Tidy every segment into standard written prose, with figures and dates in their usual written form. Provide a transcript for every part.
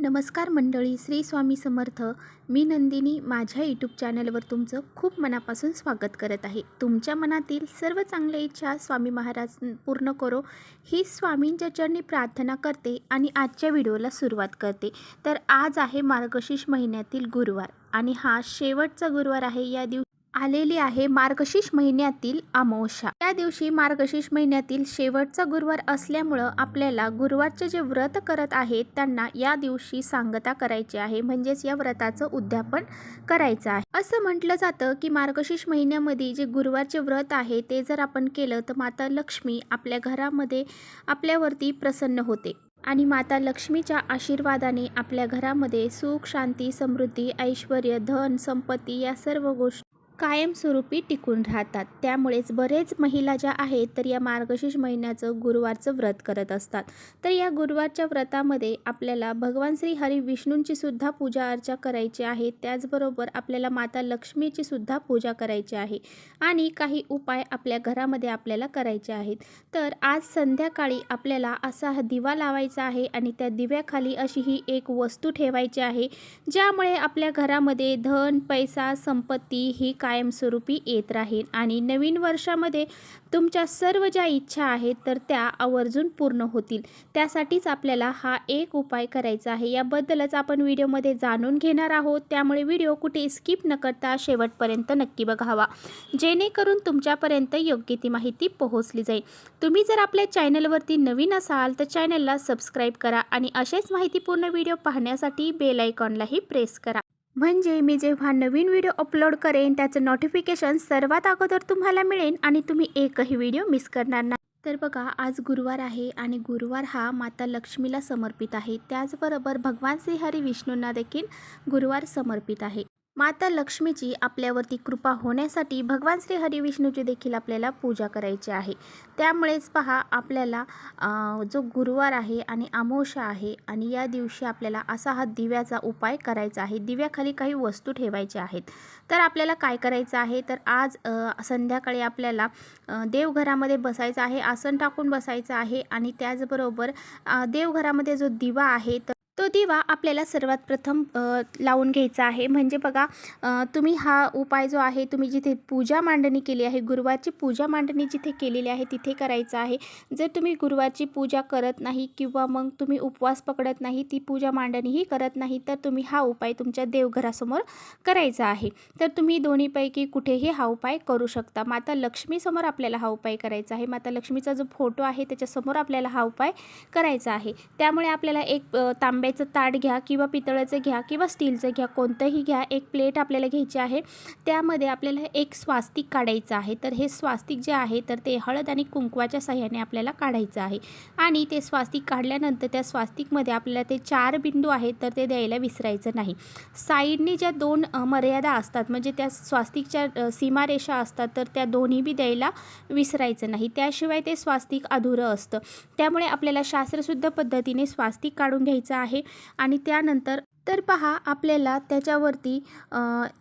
नमस्कार मंडळी, श्री स्वामी समर्थ. मी नंदिनी माझ्या यूट्यूब चॅनलवर तुमचं खूप मनापासून स्वागत करत आहे. तुमच्या मनातील सर्व चांगल्या इच्छा स्वामी महाराज पूर्ण करो ही स्वामींच्या चरणी प्रार्थना करते आणि आजच्या व्हिडिओला सुरुवात करते. तर आज आहे मार्गशीर्ष महिन्यातील गुरुवार आणि हा शेवटचा गुरुवार आहे. या दिवशी आलेली आहे मार्गशीर्ष महिन्यातील अमावस्या. या दिवशी मार्गशीर्ष महिन्यातील शेवटचा गुरुवार असल्यामुळं आपल्याला गुरुवारचे जे व्रत करत आहेत त्यांना या दिवशी सांगता करायची आहे, म्हणजेच या व्रताचं उद्यापन करायचं आहे. असं म्हटलं जातं की मार्गशीर्ष महिन्यामध्ये जे गुरुवारचे व्रत आहे ते जर आपण केलं तर माता लक्ष्मी आपल्या घरामध्ये आपल्यावरती प्रसन्न होते आणि माता लक्ष्मीच्या आशीर्वादाने आपल्या घरामध्ये सुख, शांती, समृद्धी, ऐश्वर्य, धन, संपत्ती या सर्व गोष्टी कायमस्वरूपी टिकून राहतात. त्यामुळेच बरेच महिला ज्या आहेत तर या मार्गशीर्ष महिन्याचं गुरुवारचं व्रत करत असतात. तर या गुरुवारच्या व्रतामध्ये आपल्याला भगवान श्री हरी विष्णूंची सुद्धा पूजा अर्चा करायची आहे. त्याचबरोबर आपल्याला माता लक्ष्मीची सुद्धा पूजा करायची आहे आणि काही उपाय आपल्या घरामध्ये आपल्याला करायचे आहेत. तर आज संध्याकाळी आपल्याला असा दिवा लावायचा आहे आणि त्या दिव्याखाली अशी ही एक वस्तू ठेवायची आहे, ज्यामुळे आपल्या घरामध्ये धन, पैसा, संपत्ती ही कायमस्वरूपी येत राहील आणि नवीन वर्षामध्ये तुमच्या सर्व ज्या इच्छा आहेत तर त्या आवर्जून पूर्ण होतील. त्यासाठीच आपल्याला हा एक उपाय करायचा आहे. याबद्दलच आपण व्हिडिओमध्ये जाणून घेणार आहोत. त्यामुळे व्हिडिओ कुठे स्किप न करता शेवटपर्यंत नक्की बघावा, जेणेकरून तुमच्यापर्यंत योग्य ती माहिती पोहोचली जाईल. तुम्ही जर आपल्या चॅनलवरती नवीन असाल तर चॅनलला सबस्क्राईब करा आणि असेच माहितीपूर्ण व्हिडिओ पाहण्यासाठी बेल आयकॉनलाही प्रेस करा, म्हणजे मी जेव्हा नवीन व्हिडिओ अपलोड करेन त्याचं नोटिफिकेशन सर्वात अगोदर तुम्हाला मिळेल आणि तुम्ही एकही व्हिडिओ मिस करणार नाही. तर बघा, आज गुरुवार आहे आणि गुरुवार हा माता लक्ष्मीला समर्पित आहे. त्याचबरोबर भगवान श्री हरी विष्णूंना देखील गुरुवार समर्पित आहे. माता लक्ष्मीची आपल्यावरती कृपा होण्यासाठी भगवान श्री हरी विष्णूची देखील आपल्याला पूजा करायची आहे. त्यामुळेच पहा, आपल्याला जो गुरुवार आहे आणि अमावस्या आहे आणि या दिवशी आपल्याला असा हा दिव्याचा उपाय करायचा आहे. दिव्याखाली काही वस्तू ठेवायच्या आहेत. तर आपल्याला काय करायचं आहे, तर आज संध्याकाळी आपल्याला देवघरामध्ये बसायचं आहे, आसन टाकून बसायचं आहे आणि त्याचबरोबर देवघरामध्ये जो दिवा आहे तर तो दिवा आपल्याला सर्वात प्रथम लावून घ्यायचा आहे. म्हणजे बघा, तुम्ही हा उपाय जो आहे तुम्ही जिथे पूजा मांडणी केली आहे, गुरुवारची पूजा मांडणी जिथे केलेली आहे तिथे करायचा आहे. जर तुम्ही गुरुवारची पूजा करत नाही किंवा मग तुम्ही उपवास पकडत नाही, ती पूजा मांडणीही करत नाही, तर तुम्ही हा उपाय तुमच्या देवघरासमोर करायचा आहे. तर तुम्ही दोन्हीपैकी कुठेही हा उपाय करू शकता. माता लक्ष्मीसमोर आपल्याला हा उपाय करायचा आहे. माता लक्ष्मीचा जो फोटो आहे त्याच्यासमोर आपल्याला हा उपाय करायचा आहे. त्यामुळे आपल्याला एक तांब्याचं ताट घ्या किंवा पितळाचं घ्या किंवा स्टीलचं घ्या, कोणतंही घ्या. एक प्लेट आपल्याला घ्यायची आहे. त्यामध्ये आपल्याला एक स्वास्तिक काढायचं आहे. तर हे स्वास्तिक जे आहे तर ते हळद आणि कुंकवाच्या साह्याने आपल्याला काढायचं आहे आणि ते स्वास्तिक काढल्यानंतर त्या स्वास्तिकमध्ये आपल्याला ते 4 बिंदू आहेत तर ते द्यायला विसरायचं नाही. साईडनी ज्या 2 मर्यादा असतात, म्हणजे त्या स्वास्तिकच्या सीमारेषा असतात, तर त्या दोन्ही बी द्यायला विसरायचं नाही. त्याशिवाय ते स्वास्तिक अधुरं असतं. त्यामुळे आपल्याला शास्त्रशुद्ध पद्धतीने स्वास्तिक काढून घ्यायचं आहे आणि त्यानंतर तर पहा, आपल्याला त्याच्यावरती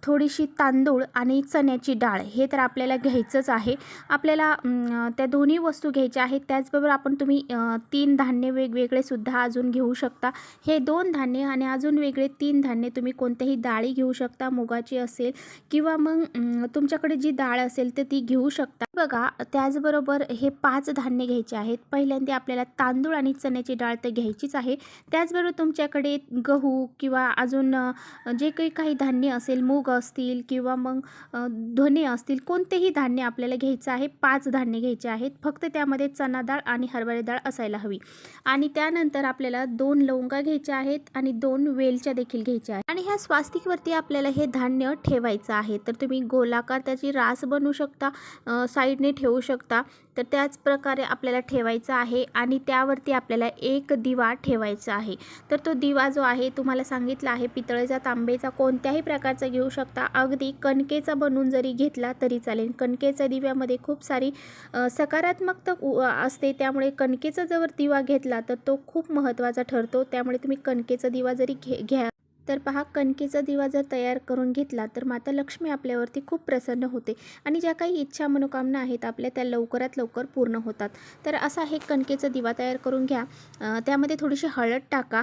थोडीशी तांदूळ आणि चण्याची डाळ हे तर आपल्याला घ्यायचंच आहे. आपल्याला त्या दोन्ही वस्तू घ्यायच्या आहेत. त्याचबरोबर तुम्ही 3 धान्य वेगवेगळे सुद्धा अजून घेऊ शकता. हे 2 धान्य आणि अजून वेगळे 3 धान्य तुम्ही कोणत्याही डाळी घेऊ शकता. मुगाची असेल किंवा मग तुमच्याकडे जी डाळ असेल तर ती घेऊ शकता. बघा, त्याचबरोबर हे 5 धान्य घ्यायचे आहेत. पहिल्यांदा आपल्याला तांदूळ आणि चण्याची डाळ तर घ्यायचीच आहे. त्याचबरोबर तुमच्याकडे गहू किंवा अजून जे काही धान्य असेल, मूग असतील किंवा मग धने असतील, कोणतेही धान्य आपल्याला घ्यायचं आहे. 5 धान्य घ्यायचे आहेत. फक्त त्यामध्ये चना डाळ आणि हरभरा डाळ असायला हवी. आणि त्यानंतर आपल्याला 2 लवंगा घ्यायच्या आहेत आणि 2 वेलच्या देखील घ्यायच्या आहेत. आणि ह्या स्वास्तिकवरती आपल्याला हे धान्य ठेवायचं आहे. तर तुम्ही गोलाकार त्याची रास बनवू शकता, साईडने ठेवू शकता. तर त्याच प्रकारे आपल्याला ठेवायचं आहे आणि त्यावरती आपल्याला एक दिवा ठेवायचा आहे. तर तो दिवा जो आहे तुम्हाला सांगितलं आहे, पितळेचा, तांबेचा, कोणत्याही प्रकारचा घेऊ शकता. अगदी कणकेचा बनवून जरी घेतला तरी चालेल. कणकेच्या दिव्यामध्ये खूप सारी सकारात्मकता असते. त्यामुळे कणकेचा जर दिवा घेतला तर तो खूप महत्त्वाचा ठरतो. त्यामुळे तुम्ही कणकेचा दिवा जरी घ्या तर पहा, कणकेचा दिवा जर तयार करून घेतला तर माता लक्ष्मी आपल्यावरती खूप प्रसन्न होते आणि ज्या काही इच्छा मनोकामना आहेत आपल्या त्या लवकरात लवकर पूर्ण होतात. तर असा हे कणकेचा दिवा तयार करून घ्या. त्यामध्ये थोडीशी हळद टाका,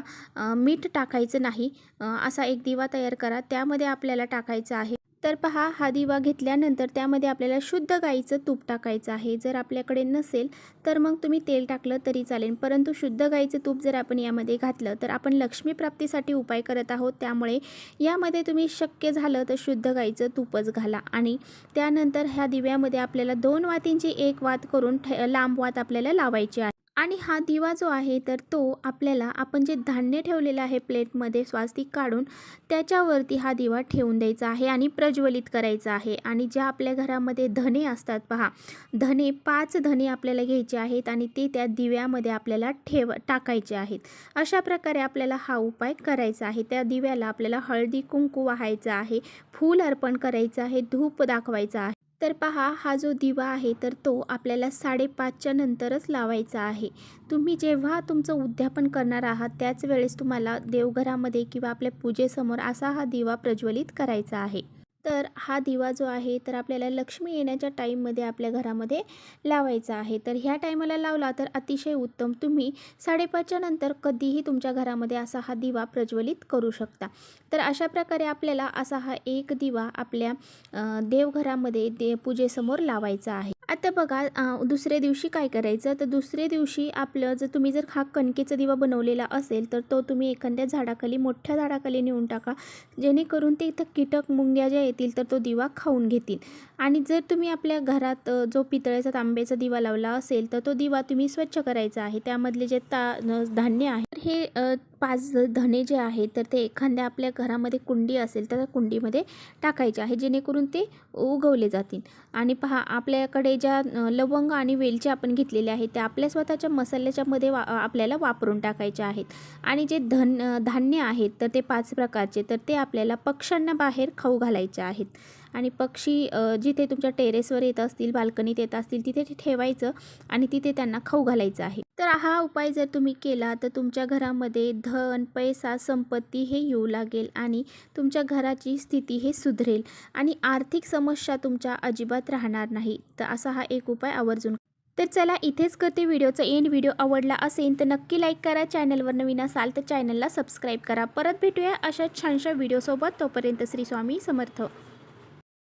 मीठ टाकायचं नाही. असा एक दिवा तयार करा, त्यामध्ये आपल्याला टाकायचं आहे. तर पहा, हा दिवा घेतल्यानंतर त्यामध्ये आपल्याला शुद्ध गाईचं तूप टाकायचं आहे. जर आपल्याकडे नसेल तर मग तुम्ही तेल टाकलं तरी चालेल, परंतु शुद्ध गाईचं तूप जर आपण यामध्ये घातलं तर आपण लक्ष्मी प्राप्तीसाठी उपाय करत आहोत. त्यामुळे यामध्ये तुम्ही शक्य झालं तर शुद्ध गाईचं तूपच घाला. आणि त्यानंतर ह्या दिव्यामध्ये आपल्याला 2 वातींची एक वात करून लांब वात आपल्याला लावायची आहे. आणि हा दिवा जो आहे तर तो आपल्याला, आपण जे धान्य ठेवलेलं आहे प्लेटमध्ये स्वास्तिक काढून, त्याच्यावरती हा दिवा ठेवून द्यायचा आहे आणि प्रज्वलित करायचा आहे. आणि ज्या आपल्या घरामध्ये धने असतात पहा, धने 5 धने आपल्याला घ्यायचे आहेत आणि ते त्या दिव्यामध्ये आपल्याला टाकायचे आहेत. अशा प्रकारे आपल्याला हा उपाय करायचा आहे. त्या दिव्याला आपल्याला हळदी कुंकू वाहायचं आहे, फूल अर्पण करायचं आहे, धूप दाखवायचा आहे. तर पहा, हा जो दिवा आहे तर तो आपल्याला 5:30च्या नंतरच लावायचा आहे. तुम्ही जेव्हा तुमचं उद्यापन करणार आहात त्याच वेळेस तुम्हाला देवघरामध्ये किंवा आपल्या पूजेसमोर असा हा दिवा प्रज्वलित करायचा आहे. तर हा दिवा जो आहे तर आपल्याला लक्ष्मी येण्याच्या टाईममध्ये आपल्या घरामध्ये लावायचा आहे. तर ह्या टायमाला लावला तर अतिशय उत्तम. तुम्ही 5:30च्या नंतर कधीही तुमच्या घरामध्ये असा हा दिवा प्रज्वलित करू शकता. तर अशा प्रकारे आपल्याला असा हा एक दिवा आपल्या देवघरामध्ये पूजेसमोर लावायचा आहे. आता बघा, दुसऱ्या दिवशी काय करायचं, तर दुसऱ्या दिवशी आपलं तुम्ही जर हा कणकेचा दिवा बनवलेला असेल तर तो तुम्ही एखाद्या झाडाखाली, मोठ्या झाडाखाली नेऊन टाका, जेणेकरून ते इथं कीटक मुंग्या ज्या येतील तर तो दिवा खाऊन घेतील. आणि जर तुम्ही आपल्या घरात जो पितळेचा तांब्याचा दिवा लावला असेल तर तो दिवा तुम्ही स्वच्छ करायचा आहे. त्यामधले जे धान्य आहे हे 5 धने जे आहेत तर ते एखाद्या आपल्या घरामध्ये कुंडी असेल तर त्या कुंडीमध्ये टाकायचे आहे, जेणेकरून ते उगवले जातील. आणि पहा, आपल्याकडे ज्या लवंग आणि वेलची आपण घेतलेल्या आहेत त्या आपल्या स्वतःच्या मसाल्याच्या मध्ये आपल्याला वापरून टाकायच्या आहेत. आणि जे धान्य आहेत तर ते 5 प्रकारचे, तर ते आपल्याला पक्ष्यांना बाहेर खाऊ घालायचे आहेत. आणि पक्षी जिथे तुमच्या टेरेसवर येत असतील, बाल्कनीत येत असतील, तिथे ठेवायचं आणि तिथे त्यांना खाऊ घालायचं आहे. तर हा उपाय जर तुम्ही केला तर तुमच्या घरामध्ये धन, पैसा, संपत्ती हे येऊ लागेल आणि तुमच्या घराची स्थिती हे सुधरेल आणि आर्थिक समस्या तुमच्या अजिबात राहणार नाही. तर असा हा एक उपाय आवर्जून. तर चला, इथेच करते व्हिडिओचा एंड. व्हिडिओ आवडला असेल तर नक्की लाईक करा. चॅनलवर नवीन असाल तर चॅनलला सबस्क्राईब करा. परत भेटूया अशा छानशा व्हिडिओसोबत. तोपर्यंत श्री स्वामी समर्थ.